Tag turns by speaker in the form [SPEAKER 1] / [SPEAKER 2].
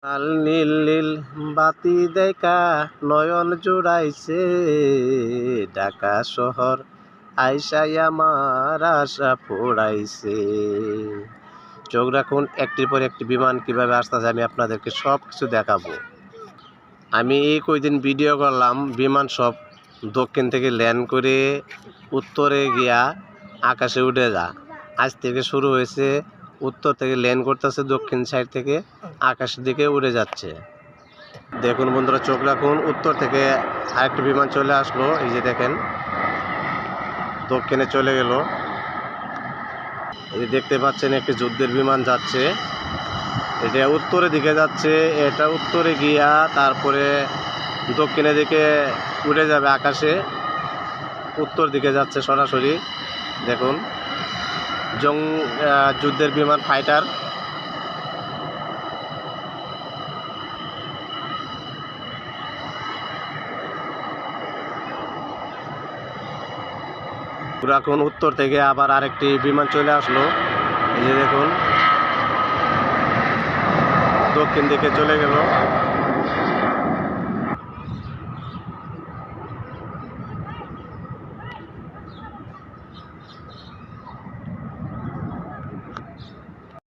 [SPEAKER 1] লাল নীল নীল বাতি দেখা নয়ন জুড়াইছে, ঢাকা শহর আইসাই আমার আশা ফুরাইছে। চোখ রাখুন, একটির পর একটি বিমান কিভাবে আসতেছে আমি আপনাদেরকে সব কিছু দেখাবো। আমি এই কয়দিন ভিডিও করলাম, বিমান সব দক্ষিণ থেকে ল্যান্ড করে উত্তরে গিয়া আকাশে উঠে যা। আজ থেকে শুরু হয়েছে, উত্তর থেকে ল্যান্ড করতেছে, দক্ষিণ সাইড থেকে আকাশের দিকে উড়ে যাচ্ছে। দেখুন বন্ধুরা, চোখ রাখুন, উত্তর থেকে আরেকটি বিমান চলে আসলো। এই যে দেখেন, দক্ষিণে চলে গেল। এই যে দেখতে পাচ্ছেন একটি যুদ্ধের বিমান যাচ্ছে, এটা উত্তরের দিকে যাচ্ছে। এটা উত্তরে গিয়া তারপরে দক্ষিণের দিকে উড়ে যাবে আকাশে, উত্তর দিকে যাচ্ছে সরাসরি। দেখুন, যুদ্ধের বিমান ফাইটার। রাখুন, উত্তর থেকে আবার আরেকটি বিমান চলে আসলো। এই যে দেখুন, দক্ষিণ দিকে চলে গেল।